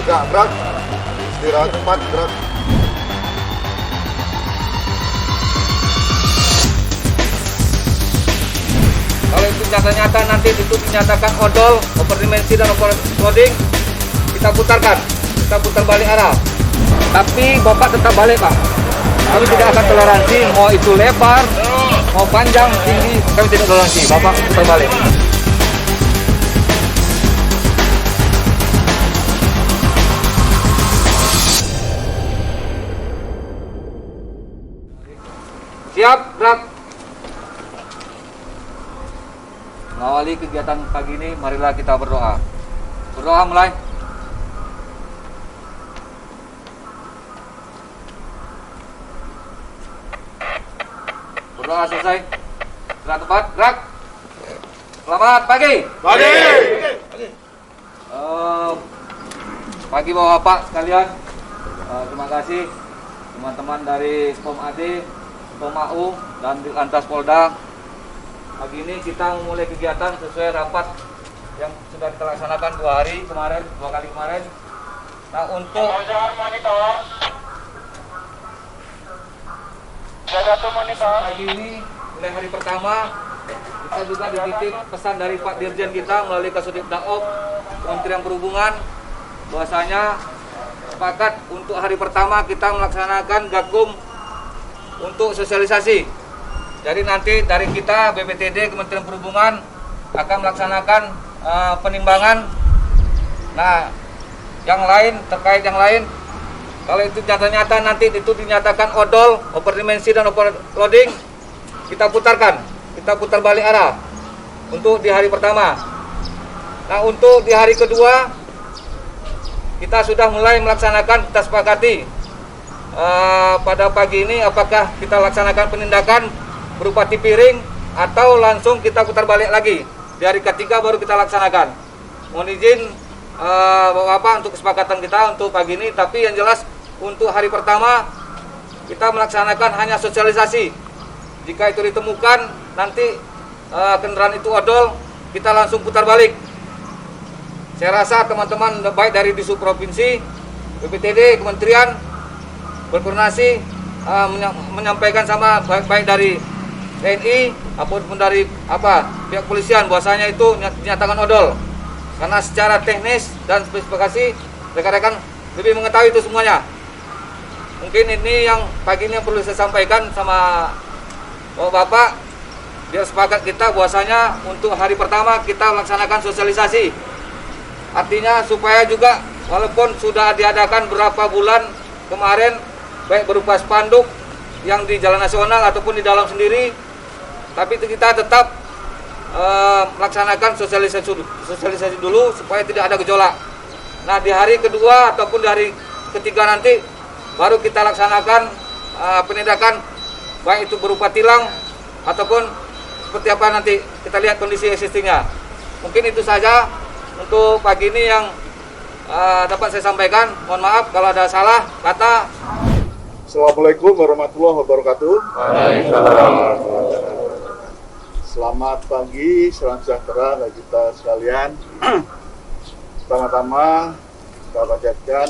Tegak, gerak. Istirahat cepat, gerak. Kalau itu nyata-nyata nanti itu dinyatakan odol, overdimensi dan overloading, kita putarkan, kita putar balik arah. Tapi Bapak tetap balik, Pak. Kami tidak akan toleransi, mau itu lebar, mau panjang, tinggi, kami tidak toleransi. Bapak putar balik. Siap, gerak. Mengawali kegiatan pagi ini, marilah kita berdoa. Berdoa mulai. Berdoa selesai. Gerak tepat, gerak. Selamat pagi. Pagi. Pagi Bapak-Bapak sekalian. Terima kasih teman-teman dari POM AD, POM AU, dan Lantas Polda. Pagi ini kita memulai kegiatan sesuai rapat yang sudah kita laksanakan 2 kali kemarin. Nah, untuk pagi ini, mulai hari pertama, kita juga dititip pesan dari Pak Dirjen kita melalui Kasudit Daop Kementerian Perhubungan bahwasanya sepakat untuk hari pertama kita melaksanakan gakum untuk sosialisasi. Jadi nanti dari kita BPTD Kementerian Perhubungan akan melaksanakan penimbangan. Nah, yang lain terkait yang lain, kalau itu nyata-nyata nanti itu dinyatakan odol, overdimensi dan overloading, kita putarkan, kita putar balik arah untuk di hari pertama. Nah, untuk di hari kedua kita sudah mulai melaksanakan, kita sepakati pada pagi ini apakah kita laksanakan penindakan berupa tipiring atau langsung kita putar balik lagi. Di hari ketiga baru kita laksanakan. Mohon izin Bapak untuk kesepakatan kita untuk pagi ini, tapi yang jelas untuk hari pertama kita melaksanakan hanya sosialisasi. Jika itu ditemukan nanti kendaraan itu odol, kita langsung putar balik. Saya rasa teman-teman baik dari Disub Provinsi, BPTD, Kementerian berkoordinasi menyampaikan sama baik dari TNI ataupun dari pihak polisian bahwasanya itu dinyatakan odol. Karena secara teknis dan spesifikasi rekan-rekan lebih mengetahui itu semuanya. Mungkin ini yang pagi ini yang perlu saya sampaikan sama Bapak. Biar sepakat kita bahwasanya untuk hari pertama kita melaksanakan sosialisasi. Artinya supaya juga walaupun sudah diadakan berapa bulan kemarin baik berupa spanduk yang di jalan nasional ataupun di dalam sendiri, tapi kita tetap melaksanakan sosialisasi dulu supaya tidak ada gejolak. Nah, di hari kedua ataupun di hari ketiga nanti baru kita laksanakan penindakan baik itu berupa tilang ataupun seperti apa nanti kita lihat kondisi existingnya. Mungkin itu saja untuk pagi ini yang dapat saya sampaikan. Mohon maaf kalau ada salah kata. Assalamualaikum warahmatullahi wabarakatuh. Waalaikumsalam. Selamat pagi, salam sejahtera bagi kita sekalian. Pertama-tama kita panjatkan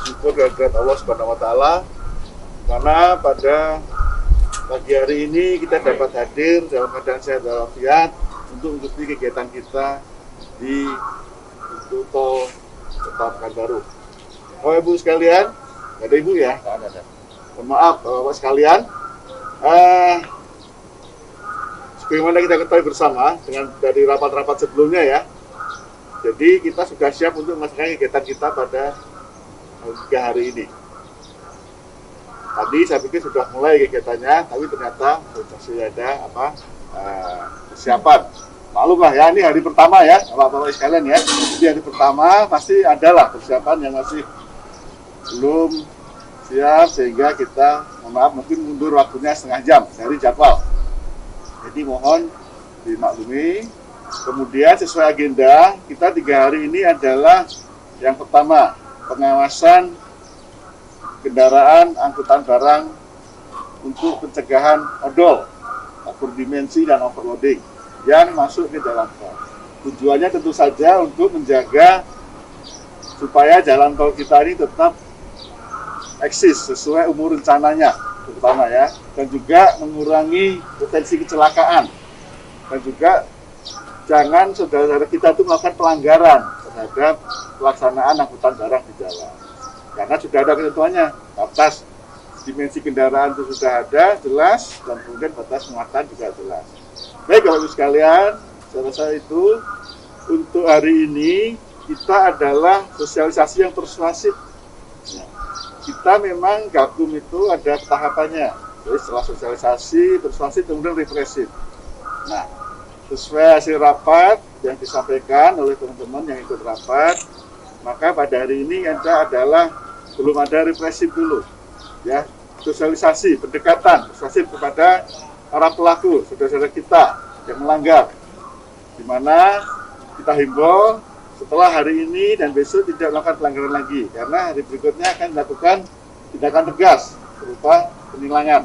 syukur kehadirat Allah Subhanahu wa taala karena pada pagi hari ini kita dapat hadir dalam keadaan sehat walafiat untuk mengikuti kegiatan kita di Tol Kota Pekanbaru. Bapak Ibu sekalian, nggak ada Ibu ya? Maaf Bapak sekalian, sebagaimana kita ketahui bersama dengan dari rapat-rapat sebelumnya ya, jadi kita sudah siap untuk melaksanakan kegiatan kita pada 3 hari ini. Tadi saya pikir sudah mulai kegiatannya, tapi ternyata masih ada persiapan. Maklumlah ya, ini hari pertama ya, Bapak-Bapak sekalian ya. Jadi hari pertama pasti adalah persiapan yang masih belum siap, sehingga kita, maaf, mungkin mundur waktunya setengah jam dari jadwal. Jadi mohon dimaklumi. Kemudian sesuai agenda, kita 3 hari ini adalah yang pertama, pengawasan kendaraan angkutan barang untuk pencegahan odol, overdimensi dan overloading yang masuk ke dalam tol. Tujuannya tentu saja untuk menjaga supaya jalan tol kita ini tetap eksis sesuai umur rencananya, terutama ya, dan juga mengurangi potensi kecelakaan, dan juga jangan saudara-saudara kita itu melakukan pelanggaran terhadap pelaksanaan angkutan barang di jalan, karena sudah ada ketentuannya, batas dimensi kendaraan itu sudah ada jelas, dan kemudian batas muatan juga jelas. Baik Bapak Ibu sekalian, saya rasa itu untuk hari ini kita adalah sosialisasi yang persuasif. Ya. Kita memang Gakum itu ada tahapannya, jadi setelah sosialisasi, persuasif, kemudian represif. Nah, sesuai hasil rapat yang disampaikan oleh teman-teman yang ikut rapat, maka pada hari ini adalah belum ada represif dulu, ya, sosialisasi, pendekatan, persuasif kepada para pelaku, saudara-saudara kita yang melanggar, di mana kita himbau setelah hari ini dan besok tidak melakukan pelanggaran lagi, karena hari berikutnya akan dilakukan tindakan tegas berupa penilangan.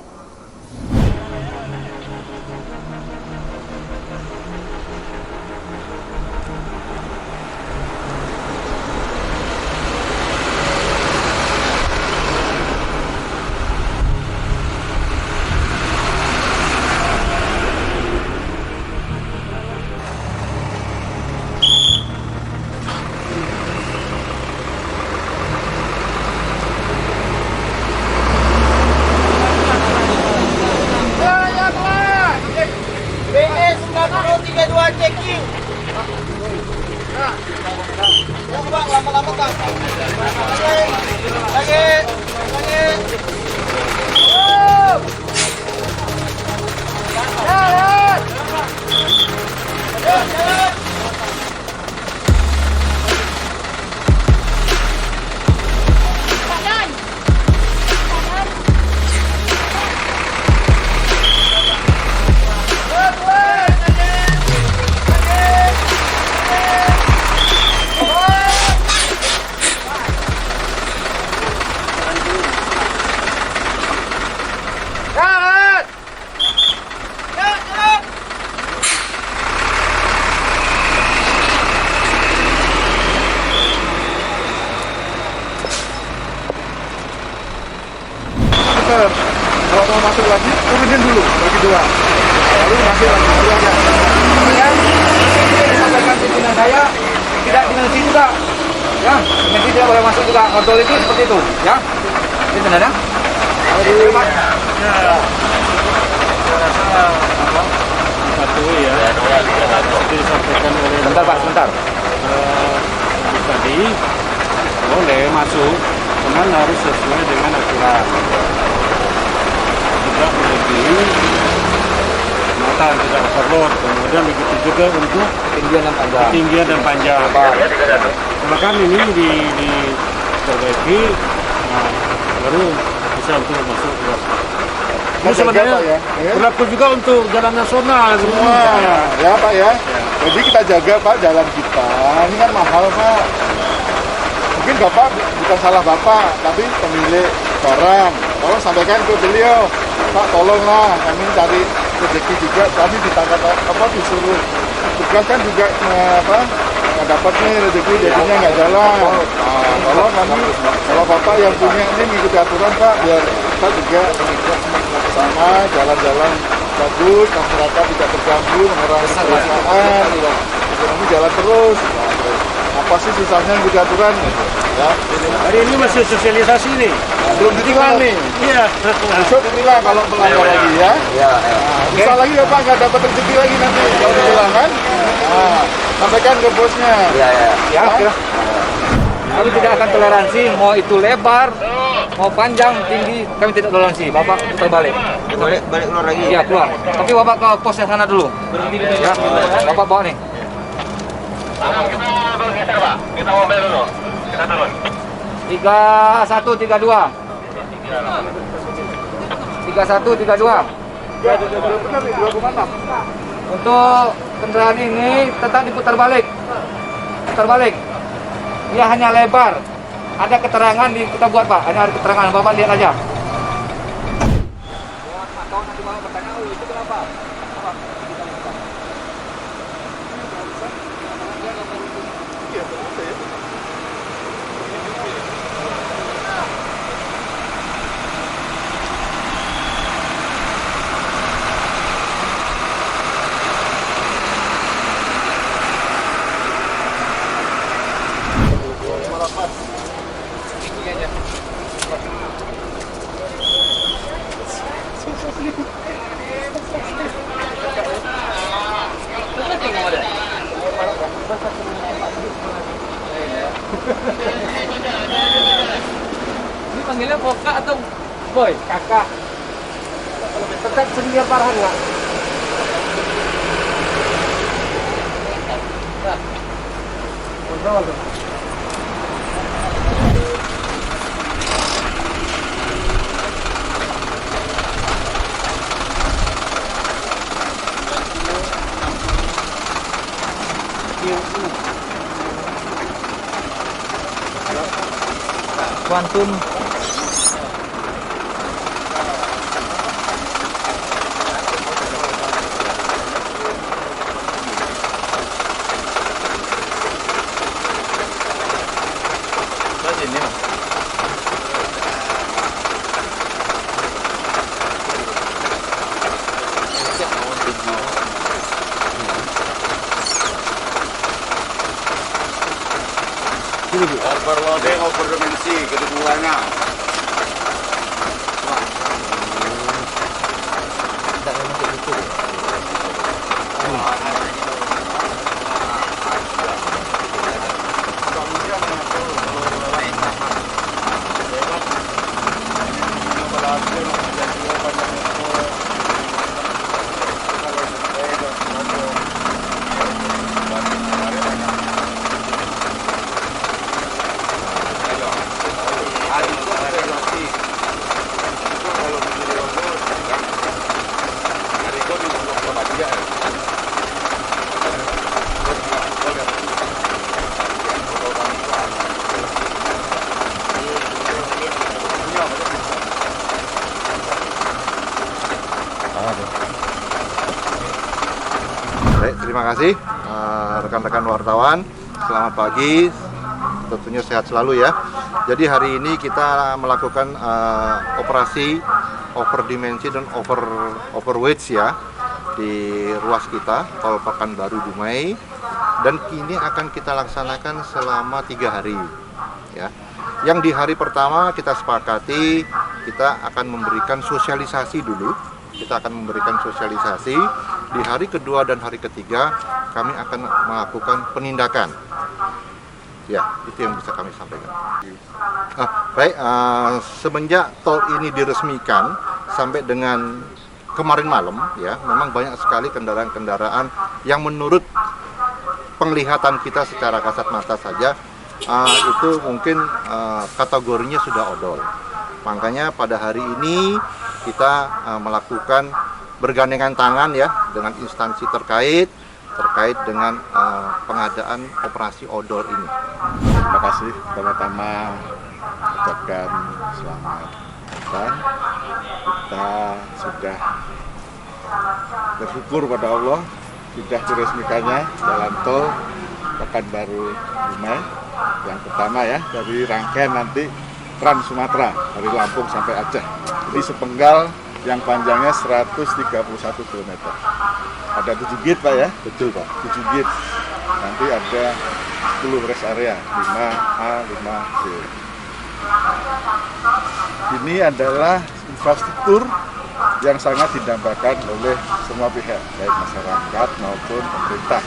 Checking. Coba lama-lama kan. Lagi. Jalan. Jalan. Kalau mau masuk lagi, turunin dulu, bagi dua. Lalu masuk lagi keduanya. Kemudian disampaikan pimpinan saya tidak dimensi juga, ya, dimensi tidak boleh masuk juga. Kontrol itu seperti itu, ya. Ini benar ya? Satu ya, disampaikan oleh Bentar Pak, sebentar. tadi boleh masuk, cuman harus sesuai dengan aturan. Tidak melebihi muatan, tidak overload. Kemudian begitu juga untuk ketinggian dan panjang. Silakan ini diperbaiki, nah, baru bisa untuk masuk keluar. Ini sebenarnya berlaku juga untuk jalan nasional semua. Ya Pak ya. Jadi kita jaga Pak jalan kita. Ini kan mahal Pak. Mungkin Bapak bukan salah Bapak, tapi pemilik barang. Tolong sampaikan ke beliau, Pak tolonglah kami cari rezeki juga. Kami ditangkap disuruh tugas kan juga nggak dapat nih rezeki jadinya nggak jalan. Nah, tolong kami kalau Bapak yang punya ini mengikuti aturan Pak, biar kita juga sama jalan-jalan bagus, masyarakat tidak terganggu, mengurangi kecelakaan, ekonomi jalan terus. Apa sih susahnya mengikuti aturan? Ya. Hari ini masih sosialisasi nih. Belum ditilang nih. Iya. Besok ditilang kalau melanggar lagi ya. Bisa lagi ya Pak, nggak dapat rezeki lagi nanti kalau ditilang kan. Nah, sampaikan ke bosnya. Ya, kira. Kami tidak akan toleransi, mau itu lebar, mau panjang, tinggi, kami tidak toleransi. Bapak putar balik. Balik keluar lagi. Iya, keluar. Tapi Bapak ke pos yang sana dulu. Ya, Bapak bawa nih. Kita mobil dulu. Kita turun. 3132. 3132. Benar nih 2,6. Untuk kendaraan ini tetap diputar balik. Putar balik. Dia hanya lebar. Ada keterangan kita buat Pak. Hanya ada keterangan. Bapak lihat aja. Atau nanti Bapak bertanya, oh itu kenapa? Ini panggilnya Boka atau Boy? Kakak. Tetap senior Farhan nggak? Kontrol. Quantum overloading, overdimensi kedudukannya. Baik, terima kasih rekan-rekan wartawan. Selamat pagi, tentunya sehat selalu ya. Jadi hari ini kita melakukan operasi overdimensi dan overweight ya di ruas kita tol Pekanbaru Dumai, dan kini akan kita laksanakan selama 3 hari ya. Yang di hari pertama kita sepakati kita akan memberikan sosialisasi dulu. Kita akan memberikan sosialisasi. Di hari kedua dan hari ketiga kami akan melakukan penindakan. Ya, itu yang bisa kami sampaikan. Baik, semenjak tol ini diresmikan sampai dengan kemarin malam ya, memang banyak sekali kendaraan-kendaraan yang menurut penglihatan kita secara kasat mata saja itu mungkin kategorinya sudah odol. Makanya pada hari ini kita melakukan bergandengan tangan ya dengan instansi terkait dengan pengadaan operasi odol ini. Terima kasih. Pertama-tama ucapkan selamat datang. Kita sudah bersyukur pada Allah sudah diresmikannya jalan tol Pekanbaru Dumai yang pertama ya, dari rangkaian nanti Trans Sumatera dari Lampung sampai Aceh. Jadi sepenggal yang panjangnya 131 km. Ada 7 gate Pak ya? Betul Pak, 7 gate. Nanti ada 10 rest area, 5A, 5B. Ini adalah infrastruktur yang sangat didambakan oleh semua pihak, baik masyarakat maupun pemerintah,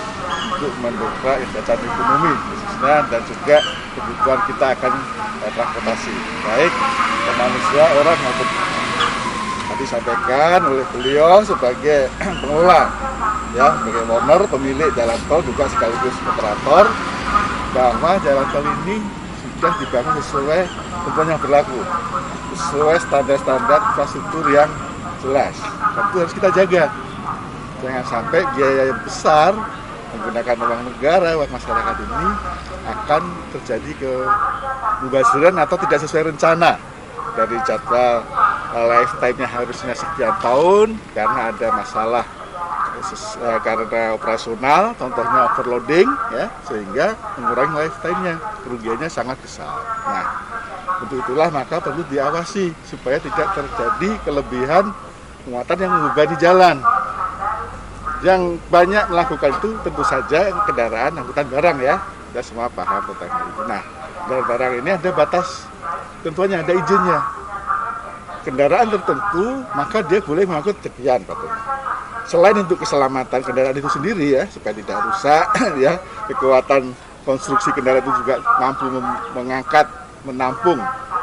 untuk mendongkrak industri ekonomi khususnya, dan juga kebutuhan kita akan transportasi, baik manusia, orang maupun tadi disampaikan oleh beliau sebagai pengelola, ya, sebagai owner, pemilik jalan tol juga sekaligus operator, bahwa jalan tol ini sudah dibangun sesuai ketentuan yang berlaku, sesuai standar-standar infrastruktur yang jelas. Dan itu harus kita jaga. Jangan sampai biaya yang besar menggunakan uang negara, uang masyarakat ini akan terjadi kemubaziran atau tidak sesuai rencana. Dari jadwal lifetime-nya harusnya sekian tahun, karena ada masalah karena operasional, contohnya overloading, ya, sehingga mengurangi lifetime-nya, kerugiannya sangat besar. Nah, untuk itulah maka perlu diawasi supaya tidak terjadi kelebihan muatan yang membebani jalan. Yang banyak melakukan itu tentu saja kendaraan angkutan barang, ya, Kita semua paham tentang hal itu. Nah, barang ini ada batas tentunya, ada izinnya. Kendaraan tertentu maka dia boleh mengangkut sekian katanya. Selain untuk keselamatan kendaraan itu sendiri ya, supaya tidak rusak ya, kekuatan konstruksi kendaraan itu juga mampu mengangkat, menampung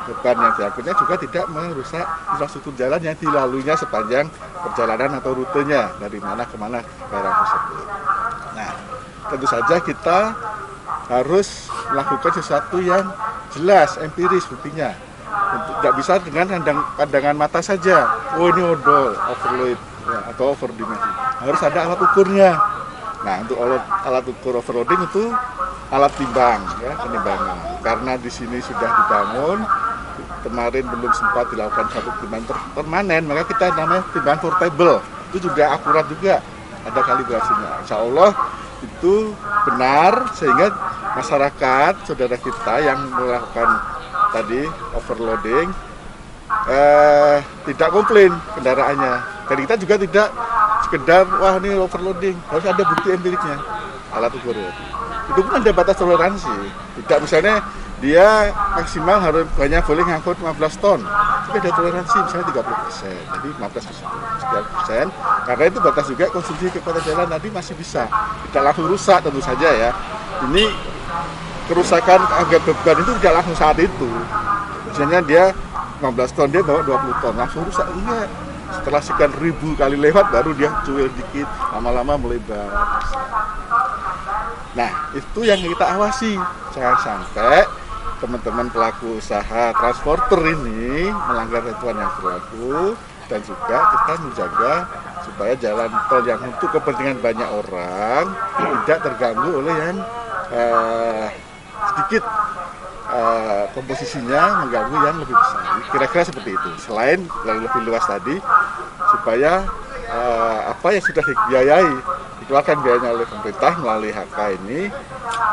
beban yang diangkutnya, juga tidak merusak infrastruktur jalan yang dilaluinya sepanjang perjalanan atau rutenya dari mana ke mana barang tersebut. Nah, tentu saja kita harus melakukan sesuatu yang jelas, empiris buktinya. Tidak bisa dengan pandangan mata saja. Oh ini odol, overload ya, atau overdimensi. Harus ada alat ukurnya. Nah, untuk alat ukur overloading itu alat timbang, ya, penimbangan. Karena di sini sudah dibangun, kemarin belum sempat dilakukan satu timbang permanen, maka kita namanya timbang portable. Itu juga akurat juga, ada kalibrasinya. Insya Allah itu benar, sehingga masyarakat, saudara kita yang melakukan tadi overloading tidak komplain kendaraannya. Dan kita juga tidak sekedar wah ini overloading, harus ada bukti empiriknya, alat ukur itu pun ada batas toleransi. Tidak misalnya dia maksimal harus banyak boleh ngangkut 15 ton, tapi ada toleransi misalnya 30%, jadi 15% karena itu batas juga konsumsi kekuatan jalan tadi masih bisa, tidak langsung rusak tentu saja ya. Ini kerusakan agak beban itu tidak langsung saat itu, misalnya dia 15 ton dia bawa 20 ton langsung rusak, enggak. Setelah sekian ribu kali lewat baru dia cuil dikit, lama-lama melebar. Nah, itu yang kita awasi. Jangan sampai teman-teman pelaku usaha transporter ini melanggar ketentuan yang berlaku, dan juga kita menjaga supaya jalan tol yang untuk kepentingan banyak orang tidak terganggu oleh yang sedikit komposisinya mengganggu yang lebih besar. Kira-kira seperti itu. Selain lebih luas tadi, supaya apa yang sudah dibiayai, dikeluarkan biayanya oleh pemerintah melalui HK ini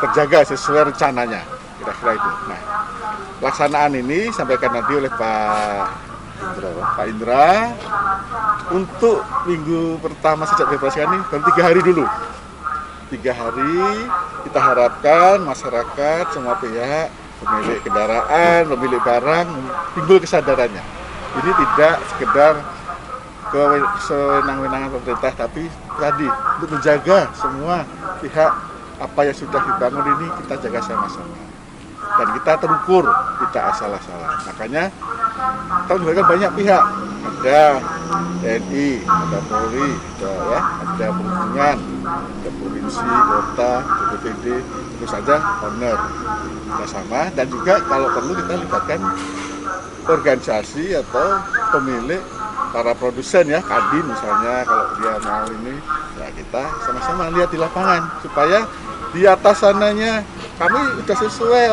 terjaga sesuai rencananya. Kira-kira itu. Nah, pelaksanaan ini sampaikan nanti oleh Pak Indra untuk minggu pertama sejak dioperasikan ini baru 3 hari dulu. 3 hari kita harapkan masyarakat, semua pihak, pemilik kendaraan, pemilik barang timbul kesadarannya. Ini tidak sekedar kewenang-wenangan pemerintah, tapi tadi untuk menjaga semua pihak apa yang sudah dibangun ini kita jaga sama-sama. Dan kita terukur, tidak asal-asalan. Makanya kita melibatkan banyak pihak. Ada TNI, ada Polri, ada perhubungan, ada provinsi, kota, BPBD, tentu saja owner bersama, dan juga kalau perlu kita libatkan organisasi atau pemilik, para produsen ya, Kadin misalnya, kalau dia mau ini, ya kita sama-sama lihat di lapangan supaya di atas sananya kami sudah sesuai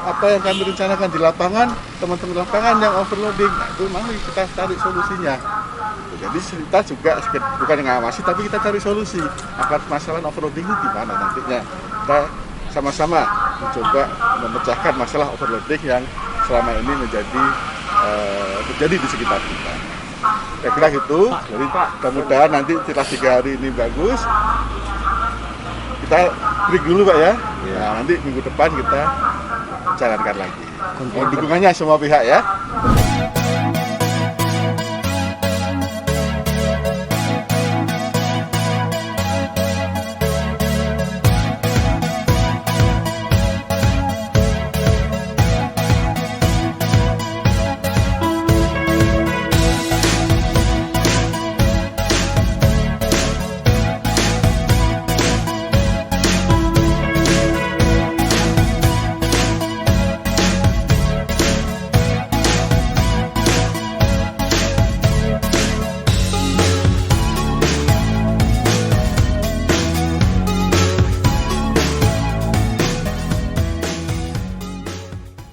apa yang kami rencanakan di lapangan, teman-teman lapangan yang overloading, nah itu mari kita cari solusinya. Jadi kita juga bukan ngawasi, tapi kita cari solusi agar masalah overloading itu gimana nantinya. Kita sama-sama mencoba memecahkan masalah overloading yang selama ini terjadi di sekitar kita. Kira-kira gitu. Jadi mudah-mudahan nanti setelah 3 hari ini bagus. Kita break dulu Pak ya. Nah, nanti minggu depan kita jalankan lagi. Mohon dukungannya semua pihak ya.